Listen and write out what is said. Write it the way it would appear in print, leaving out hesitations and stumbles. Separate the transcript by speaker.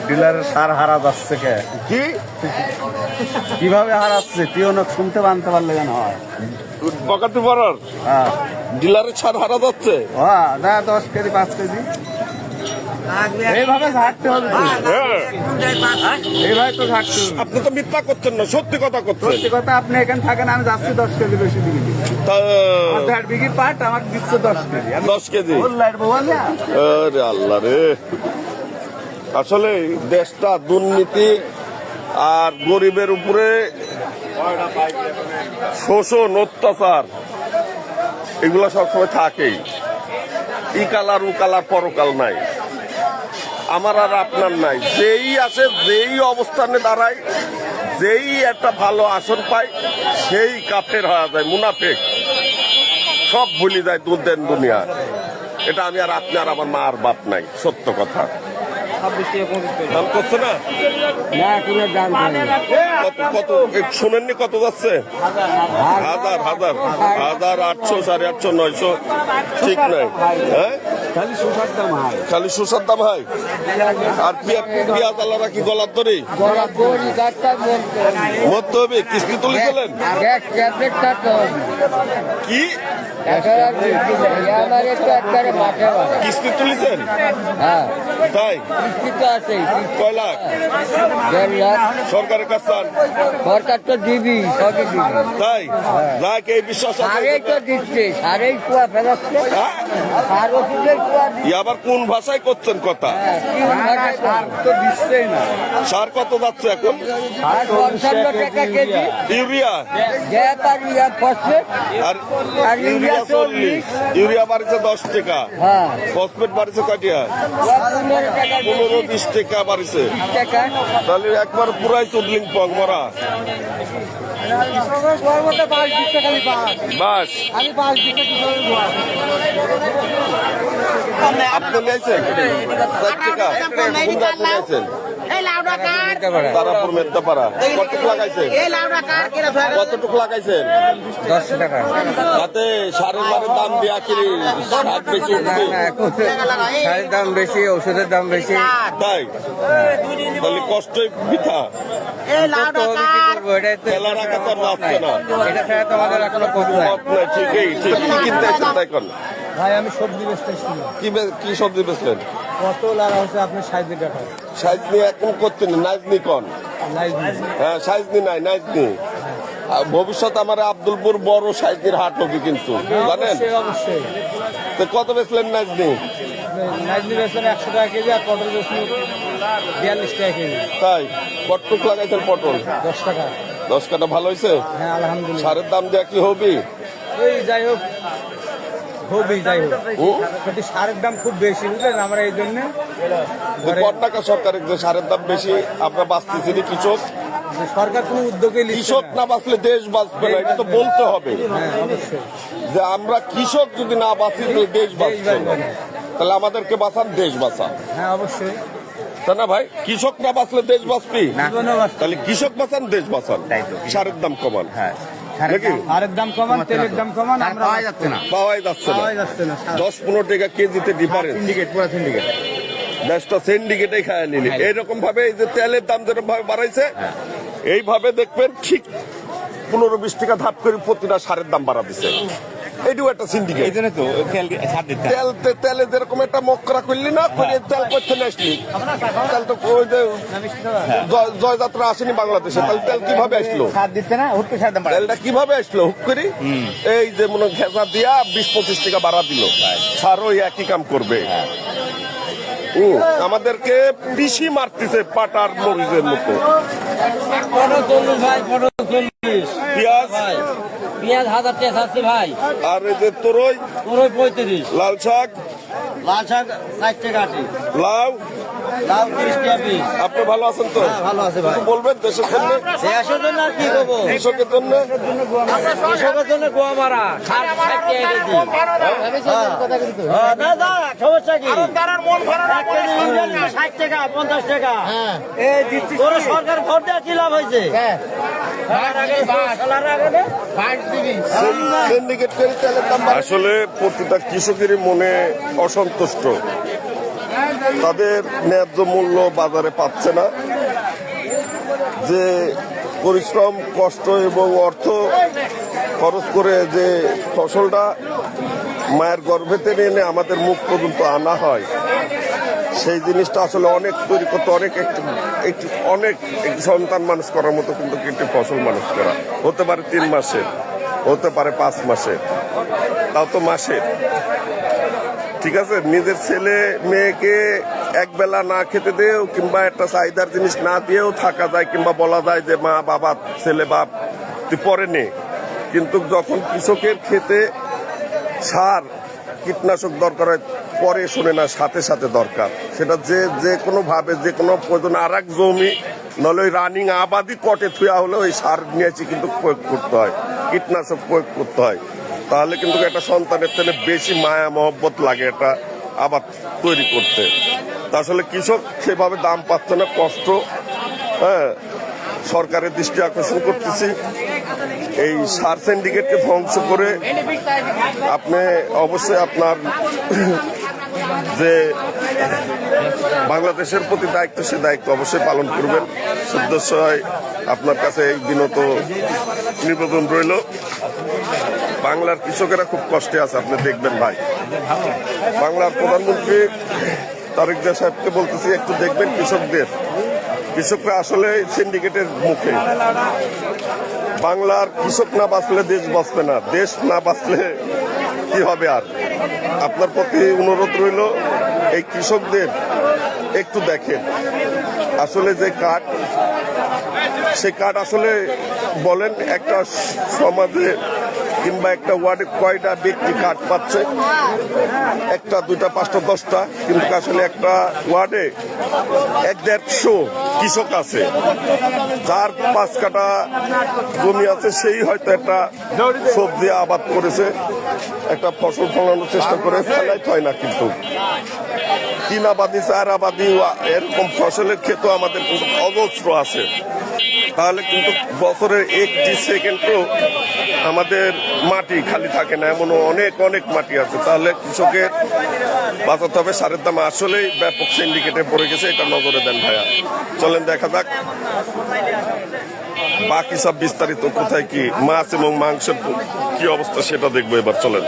Speaker 1: ডিলারের সার হারা যাচ্ছে কে?
Speaker 2: কি
Speaker 1: কিভাবে হারাচ্ছে তুই অনেক শুনতে বানতে পারলে কেন হয়?
Speaker 2: বকাতে পারার
Speaker 1: হ্যাঁ
Speaker 2: ডিলারের ছাড় হারা যাচ্ছে?
Speaker 1: হ্যাঁ না 10 কেজি 5 কেজি এইভাবে ঝাড়তে হবে তো।
Speaker 2: হ্যাঁ
Speaker 1: এইভাবে তো ঝাড়তে হবে।
Speaker 2: আপনি তো মিথ্যা করছেন না, সত্যি কথা করছেন।
Speaker 1: সত্যি কথা, আপনি এখানে থাকেন, আমি যাচ্ছি 10 কেজি বেশি দিবি।
Speaker 2: তা
Speaker 1: 1.5 বিঘি পাট আমার দিচ্ছে 10 কেজি।
Speaker 2: 10 কেজি?
Speaker 1: লাইট বোঝা
Speaker 2: আরে আল্লাহ রে, আসলে দেশটা দুর্নীতি আর গরিবের উপরে শোষণ অত্যাচার এগুলা সবসময় থাকেই। ই কালার ও কালার পরকাল নাই, আমার আর আপনার নাই। যেই আসে, যেই অবস্থানে দাঁড়ায়, যেই একটা ভালো আসন পায়, সেই কাফের হয়ে যায়, মুনাফেক, সব ভুলে যায় দুধেন দুনিয়া। এটা আমি আর আপনি আর আমার মা আর বাপ নাই, সত্য কথা। দাম করছে না? কত শোনেননি কত যাচ্ছে? 1000 800 850 900 ঠিক নাই। হ্যাঁ খালি সুসার দাম হয়। আর পেঁয়াজ আলাদা কি গলার দড়ি মরতে হবে? কিস্তি তুলেছিলেন কি? কিস্তি তুলেছেন? তাই কয় লাখ সরকারের কাছে?
Speaker 3: সরকার তো দিবি, সবই দিবি।
Speaker 2: তাই যাক, এই বিশ্বাস আছে।
Speaker 3: সারেই তো দিচ্ছে, সারেই কুয়া ফেরাচ্ছে।
Speaker 2: হ্যাঁ?
Speaker 3: সার ওষুধের কুয়া দিচ্ছে।
Speaker 2: আবার কোন ভাষায় করছেন কথা?
Speaker 1: সার তো দিচ্ছেই না।
Speaker 2: সার কত যাচ্ছে এখন?
Speaker 3: আর 55 টাকা কেজি।
Speaker 2: ইউরিয়া
Speaker 3: গ্যাপ আর ইয়া ফসফেট
Speaker 2: আর
Speaker 3: আর
Speaker 2: ইউরিয়া 40, ইউরিয়া বাড়িছে 10 টাকা,
Speaker 3: হ্যাঁ
Speaker 2: ফসফেট বাড়িছে কয়টা?
Speaker 3: 15 টাকা
Speaker 2: 15-20 টাকা বাড়িছে।
Speaker 3: টাকা।
Speaker 2: তাহলে একবার পুরাই চুদলিং পং মরা বাস। আপনি নিয়েছেন 4 টাকা? কোনটা আপনি নিয়েছেন? তারাপুর মেদ্দাপাড়া। কতটুকু লাগাইছেন? কতটুকু লাগাইছেন?
Speaker 3: 10 টাকা।
Speaker 2: তাতে সারের বারের দাম দিয়া কি শাক বেশি উঠবে?
Speaker 3: সারের দাম বেশি, ওষুধের দাম বেশি।
Speaker 2: তাই তাহলে কষ্টই বৃথা। তেলা রাখা তো আর যাচ্ছে না।
Speaker 3: এটা ছাড়া তো আমাদের এখনো পথ নাই।
Speaker 2: পথ নাই, ঠিকই ঠিক। কি কিনতে আসছেন তাই কোন?
Speaker 4: ভাই আমি সবজি বেচতেছি।
Speaker 2: কি সবজি বেচলেন?
Speaker 4: পটল আর হচ্ছে আপনার 60 টাকা।
Speaker 2: সাইজনি এখন করছেন নাইজনি কন? হ্যাঁ সাইজনি নাই, নাইজনি। ভবিষ্যৎ আমার আব্দুলপুর বড় সাইজনির হাট হবে কিন্তু, জানেন?
Speaker 4: অবশ্যই।
Speaker 2: তো কত বেচলেন নাইজনি?
Speaker 4: নাইজনি বেচলেন 100 টাকা কেজি, আর পটল বেচলেন 42 টাকা কেজি।
Speaker 2: তাই কটটুক লাগাইছেন পটল?
Speaker 4: 10 টাকা।
Speaker 2: 10 কাটা ভালো হয়েছে?
Speaker 4: হ্যাঁ আলহামদুলিল্লাহ।
Speaker 2: সারের দাম দেওয়া কি হবি?
Speaker 4: এই যাই হোক, যাই হোক, কিন্তু সারের দাম খুব বেশি, বুঝলেন? আমরা এই জন্য
Speaker 2: কত টাকা সরকারের যে সারের দাম বেশি, আমরা বাঁচতেছি না কৃষক?
Speaker 4: সরকার কোনো উদ্যোগে
Speaker 2: কৃষক না বাঁচলে দেশ বাঁচবে না, এটা তো বলতে হবে। যে আমরা কৃষক যদি না বাঁচি তো দেশ বাঁচবে না। তাহলে আমাদেরকে বাঁচান, দেশ বাঁচান।
Speaker 4: হ্যাঁ অবশ্যই।
Speaker 2: তাই না ভাই? কৃষক না বাঁচলে দেশ বাঁচবি? তাহলে কৃষক বাঁচান, দেশ বাঁচান, সারের দাম কমান।
Speaker 1: হ্যাঁ
Speaker 2: নাকি?
Speaker 4: সারের দাম কমান, তেলের দাম কমান, আমরা
Speaker 1: পাওয়া যাচ্ছে না।
Speaker 2: পাওয়াই যাচ্ছে না।
Speaker 4: পাওয়াই যাচ্ছে না।
Speaker 2: 10-15 টাকা কেজিতে ডিফারেন্স।
Speaker 1: সিন্ডিকেট, পুরো সিন্ডিকেট।
Speaker 2: দেশটা সিন্ডিকেটে খায় নিলি। এইরকম ভাবে এই যে তেলের দাম যেরকম ভাবে বাড়াইছে, এইভাবে দেখবেন ঠিক 15-20 টাকা ধাপ করে প্রতিটা সারের দাম বাড়া দিছে। এটাও একটা সিন্ডিকেট।
Speaker 1: এই জন্য তো তেল ছাড় দিতে হয়।
Speaker 2: তেলে যেরকম একটা মকরা করলি না, করে তেল করতে আসলি, তেল তো ওই যে জয়যাত্রা আসেনি বাংলাদেশে, তাহলে তেল কিভাবে আসলো?
Speaker 1: ছাড় দিতে না, হুট করে ছাড় দাম বাড়ায়।
Speaker 2: তেলটা কিভাবে আসলো হুক করি? এই যে মনে ঘেঁচা দিয়া 20-25 টাকা বাড়া দিল, সারও একই কাম করবে। আমাদেরকে পিসি মারতেছে পাটার মরিচের মতো। পেঁয়াজ
Speaker 3: 1000 টাকা আছে ভাই।
Speaker 2: আর এই যে তোরই
Speaker 3: 35।
Speaker 2: লাল শাক,
Speaker 3: লাল শাক 60 টাকা আটি।
Speaker 2: লাউ,
Speaker 3: লাউ 30 টাকা পিস।
Speaker 2: আপনি ভালো আছেন তো?
Speaker 3: ভালো আছে ভাই।
Speaker 2: কিছু বলবেন দেশের জন্য,
Speaker 3: দেশের জন্য আর কি করবো?
Speaker 2: কৃষকের জন্য?
Speaker 3: কৃষকের জন্য গোয়া মারা 60 টাকা কেজি। না না সমস্যা কি? এক কেজি ইউরিয়া নিলে 60 টাকা 50 টাকা। তোর সরকার ভোট দেওয়া কি লাভ হয়েছে?
Speaker 2: সিন্ডিকেট করে তেলের দাম আসলে প্রতিটা কৃষকেরই মনে অসন্তুষ্ট। তাদের ন্যায্য মূল্য বাজারে পাচ্ছে না। যে পরিশ্রম, কষ্ট এবং অর্থ খরচ করে যে ফসলটা মায়ের গর্ভে টেনে এনে আমাদের মুখ পর্যন্ত আনা হয়, সেই জিনিসটা আসলে অনেক তৈরি করতে অনেক একটি সন্তান মানুষ করার মতো কিন্তু একটি ফসল মানুষ করা হতে পারে 3 মাসের, হতে পারে 5 মাসের, তাও তো মাসের। ঠিক আছে, নিজের ছেলে মেয়েকে একবেলা না খেতে দিয়েও কিংবা একটা চাহিদার জিনিস না দিয়েও থাকা যায়, কিংবা বলা যায় যে মা বাবা ছেলে বাপ তুই পরে নে। কিন্তু যখন কৃষকের খেতে সার কীটনাশক দরকার হয়, পরে শোনে না, সাথে সাথে দরকার। সেটা যে কোনো ভাবে, যে কোনো প্রয়োজন, আর এক জমি নলে ওই রানিং আবাদি কটে থুয়া হলে ওই সার নিয়েছি কিন্তু প্রয়োগ করতে হয়, কীটনাশক প্রয়োগ করতে হয়। তাহলে কিন্তু একটা সন্তানের থেকে বেশি মায়া মহব্বত লাগে এটা আবাদ তৈরি করতে। তা আসলে কৃষক সেভাবে দাম পাচ্ছে না, কষ্ট। হ্যাঁ, সরকারের দৃষ্টি আকর্ষণ করতেছি, এই সার সিন্ডিকেটকে ধ্বংস করে আপনি অবশ্যই আপনার যে বাংলাদেশের প্রতি দায়িত্ব, সে দায়িত্ব অবশ্যই পালন করবেন। শুদ্ধস্বয় আপনার কাছে এই বিনত নিবেদন রইল। বাংলার কৃষকেরা খুব কষ্টে আছে, আপনি দেখবেন ভাই। বাংলার প্রধানমন্ত্রী তারেক জিয়া সাহেবকে বলতেছি, একটু দেখবেন কৃষকরা আসলে সিন্ডিকেটের মুখে। বাংলার কৃষক না বাঁচলে দেশ বাঁচবে না, দেশ না বাঁচলে কি হবে আর। আপনার প্রতি অনুরোধ রইল, এই কৃষকদের একটু দেখেন। আসলে যে কাঠ, সে কাঠ আসলে বলেন একটা সমাজে কিংবা একটা ওয়ার্ডে কয়টা ব্যক্তি কাঠ পাচ্ছে? 1টা 2টা 5টা 10টা, কিন্তু আসলে একটা ওয়ার্ডে 150 কৃষক আছে। যার 5 কাঠা জমি আছে, সেই হয়তো একটা সবজি আবাদ করেছে, একটা ফসল ফলানোর চেষ্টা করে, ফেলাইতে হয় না। কিন্তু 3 আবাদি 4 আবাদি এরকম ফসলের ক্ষেত্র আমাদের কিন্তু অজস্র আছে। তাহলে কিন্তু বছরের 1টি সেকেন্ডও আমাদের মাটি খালি থাকে না, এমন অনেক অনেক মাটি আছে। তাহলে কৃষকের বাঁচাতে হবে। সারের দাম আসলেই ব্যাপক সিন্ডিকেটে পড়ে গেছে, এটা নজরে দেন ভাইয়া। চলেন দেখা যাক বাকি সব বিস্তারিত, কোথায় কি মাছ এবং মাংসের কি অবস্থা সেটা দেখবো এবার। চলেন।